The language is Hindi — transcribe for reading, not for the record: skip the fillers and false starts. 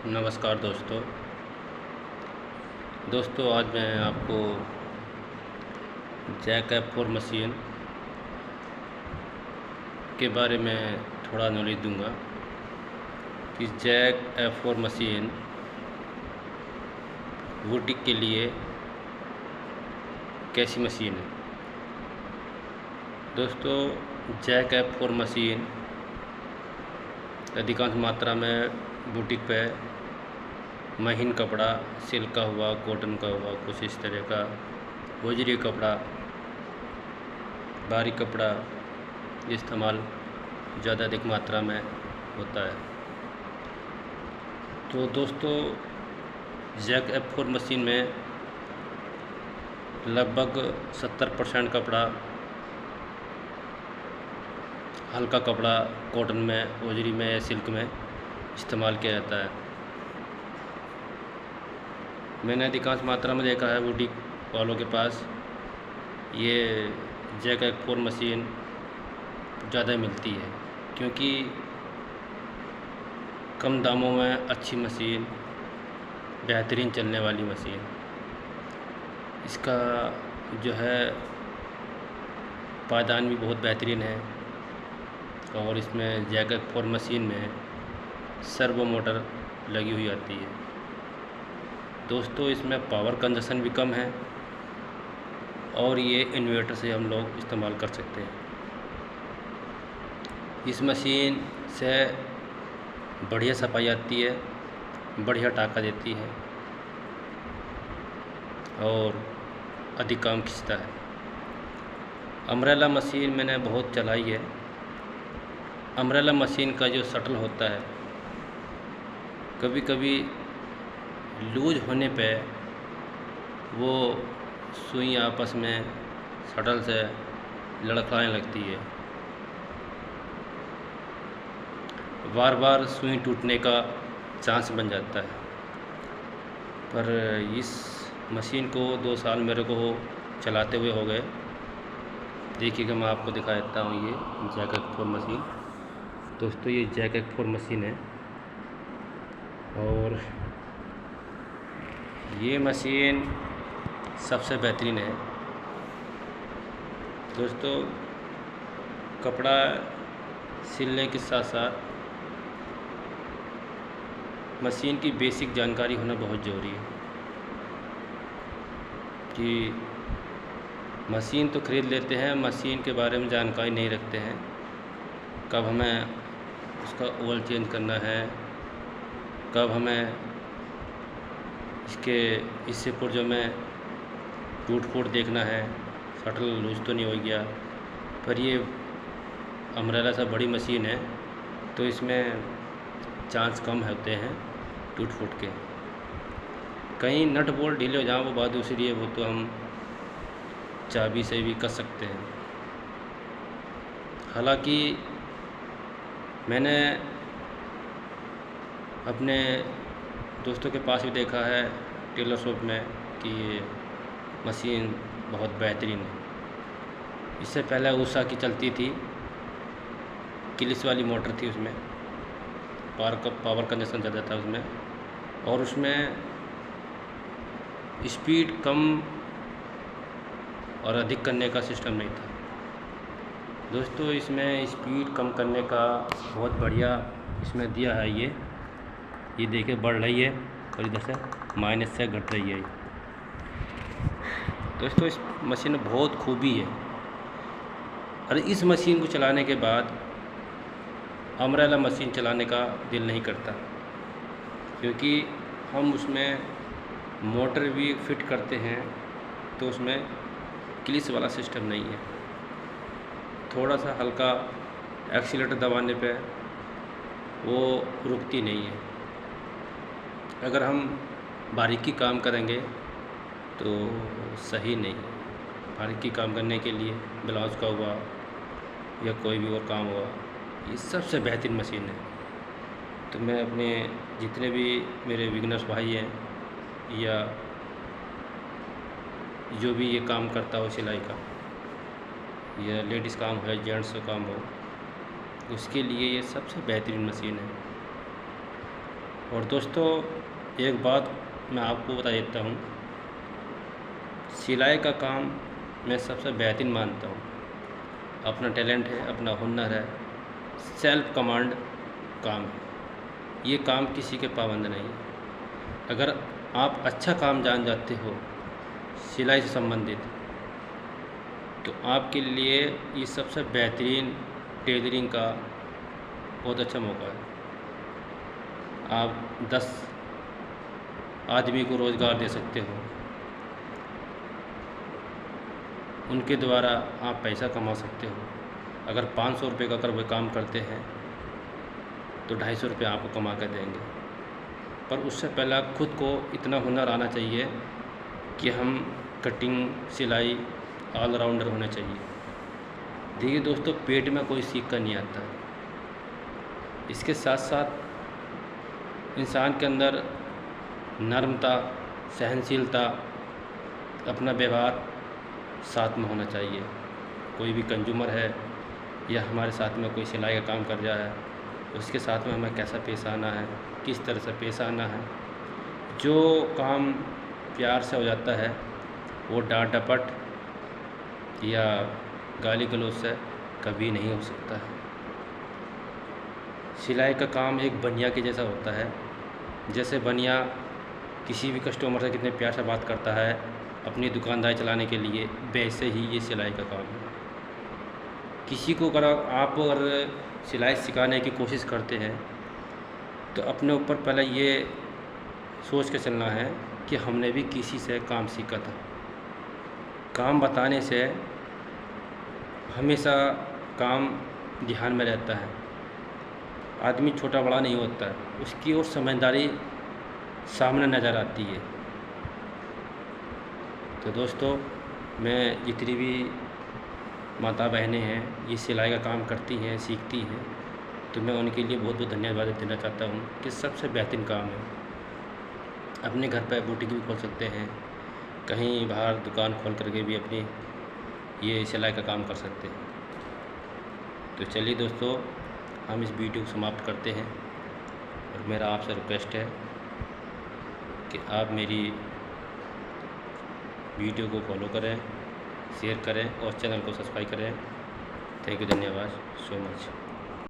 नमस्कार दोस्तों आज मैं आपको जैक F4 मशीन के बारे में थोड़ा नॉलेज दूंगा कि जैक F4 मशीन बुटीक के लिए कैसी मशीन है। दोस्तों जैक F4 मशीन अधिकांश मात्रा में बुटीक पे महीन कपड़ा, सिल्क का हुआ, कॉटन का हुआ, कुछ इस तरह का होजरी कपड़ा, बारीक कपड़ा इस्तेमाल ज़्यादा अधिक मात्रा में होता है। तो दोस्तों जैक F4 मशीन में लगभग 70% कपड़ा, हल्का कपड़ा कॉटन में, होजरी में या सिल्क में इस्तेमाल किया जाता है। मैंने अधिकांश मात्रा में देखा है बुटीक वालों के पास ये जैक F4 मशीन ज़्यादा मिलती है, क्योंकि कम दामों में अच्छी मशीन, बेहतरीन चलने वाली मशीन। इसका जो है पायदान भी बहुत बेहतरीन है और इसमें जैक F4 मशीन में सर्वो मोटर लगी हुई आती है। दोस्तों इसमें पावर कंजप्शन भी कम है और ये इन्वर्टर से हम लोग इस्तेमाल कर सकते हैं। इस मशीन से बढ़िया सफाई आती है, बढ़िया टाका देती है और अधिक काम खींचता है। अम्ब्रेला मशीन मैंने बहुत चलाई है। अम्ब्रेला मशीन का जो शटल होता है, कभी कभी लूज होने पे वो सुई आपस में शटल से लड़खड़ाने लगती है। बार बार सुई टूटने का चांस बन जाता है। पर इस मशीन को 2 साल मेरे को चलाते हुए हो गए। देखिएगा मैं आपको दिखा देता हूँ ये जैक F4 मशीन। दोस्तों ये जैक F4 मशीन है और ये मशीन सबसे बेहतरीन है। दोस्तों कपड़ा सिलने के साथ साथ मशीन की बेसिक जानकारी होना बहुत ज़रूरी है कि मशीन तो ख़रीद लेते हैं, मशीन के बारे में जानकारी नहीं रखते हैं। कब हमें उसका ऑयल चेंज करना है, कब हमें इससे पुर्जों में टूट फूट देखना है, शटल लूज तो नहीं हो गया। पर ये अम्ब्रेला से बड़ी मशीन है तो इसमें चांस कम होते हैं टूट फूट के। कहीं नट बोल्ट ढीले हो जाए वो बात दूसरी है, वो तो हम चाबी से भी कर सकते हैं। हालांकि मैंने अपने दोस्तों के पास भी देखा है टेलर शॉप में कि ये मशीन बहुत बेहतरीन है। इससे पहले उषा की चलती थी, किलिस वाली मोटर थी, उसमें पावर कंजप्शन ज़्यादा था उसमें, और उसमें स्पीड कम और अधिक करने का सिस्टम नहीं था। दोस्तों इसमें स्पीड कम करने का बहुत बढ़िया इसमें दिया है। ये देखिए बढ़ रही है और इधर से माइनस से घट रही है। दोस्तों इस मशीन में बहुत खूबी है और इस मशीन को चलाने के बाद अम्ब्रेला मशीन चलाने का दिल नहीं करता, क्योंकि हम उसमें मोटर भी फिट करते हैं तो उसमें क्लिच वाला सिस्टम नहीं है। थोड़ा सा हल्का एक्सीलेटर दबाने पे वो रुकती नहीं है। अगर हम बारीकी काम करेंगे तो सही नहीं है। बारीकी काम करने के लिए ब्लाउज का हुआ या कोई भी और काम हुआ, ये सबसे बेहतरीन मशीन है। तो मैं अपने जितने भी मेरे बिगनर्स भाई हैं या जो भी ये काम करता हो, सिलाई का या लेडीज़ काम हो या जेंट्स का काम हो, उसके लिए ये सबसे बेहतरीन मशीन है। और दोस्तों, एक बात मैं आपको बता देता हूँ, सिलाई का काम मैं सबसे बेहतरीन मानता हूँ। अपना टैलेंट है, अपना हुनर है, सेल्फ कमांड काम है। ये काम किसी के पाबंद नहीं है। अगर आप अच्छा काम जान जाते हो सिलाई से संबंधित, तो आपके लिए ये सबसे बेहतरीन टेलरिंग का बहुत अच्छा मौका है। आप 10 आदमी को रोज़गार दे सकते हो, उनके द्वारा आप पैसा कमा सकते हो। अगर 500 रुपये का अगर वो काम करते हैं तो 250 रुपये आपको कमा कर देंगे। पर उससे पहले खुद को इतना हुनर आना चाहिए कि हम कटिंग, सिलाई ऑलराउंडर होने चाहिए। देखिए दोस्तों, पेट में कोई सीख कर नहीं आता। इसके साथ साथ इंसान के अंदर नम्रता, सहनशीलता, अपना व्यवहार साथ में होना चाहिए। कोई भी कंज्यूमर है या हमारे साथ में कोई सिलाई का काम कर रहा है, उसके साथ में हमें कैसा पेश आना है, किस तरह से पेश आना है। जो काम प्यार से हो जाता है वो डांट डपट या गाली गलौज से कभी नहीं हो सकता है। सिलाई का काम एक बनिया के जैसा होता है। जैसे बनिया किसी भी कस्टमर से कितने प्यार से बात करता है अपनी दुकानदारी चलाने के लिए, वैसे ही ये सिलाई का काम है। किसी को अगर सिलाई सिखाने की कोशिश करते हैं तो अपने ऊपर पहले ये सोच के चलना है कि हमने भी किसी से काम सीखा था। काम बताने से हमेशा काम ध्यान में रहता है। आदमी छोटा बड़ा नहीं होता है, उसकी और समझदारी सामने नज़र आती है। तो दोस्तों, मैं जितनी भी माता बहनें हैं ये सिलाई का काम करती हैं, सीखती हैं, तो मैं उनके लिए बहुत बहुत धन्यवाद देना चाहता हूँ कि सबसे बेहतरीन काम है। अपने घर पर बुटीक भी खोल सकते हैं, कहीं बाहर दुकान खोल करके भी अपनी ये सिलाई का काम कर सकते हैं। तो चलिए दोस्तों, हम इस वीडियो को समाप्त करते हैं और मेरा आपसे रिक्वेस्ट है कि आप मेरी वीडियो को फॉलो करें, शेयर करें और चैनल को सब्सक्राइब करें। थैंक यू, धन्यवाद सो मच।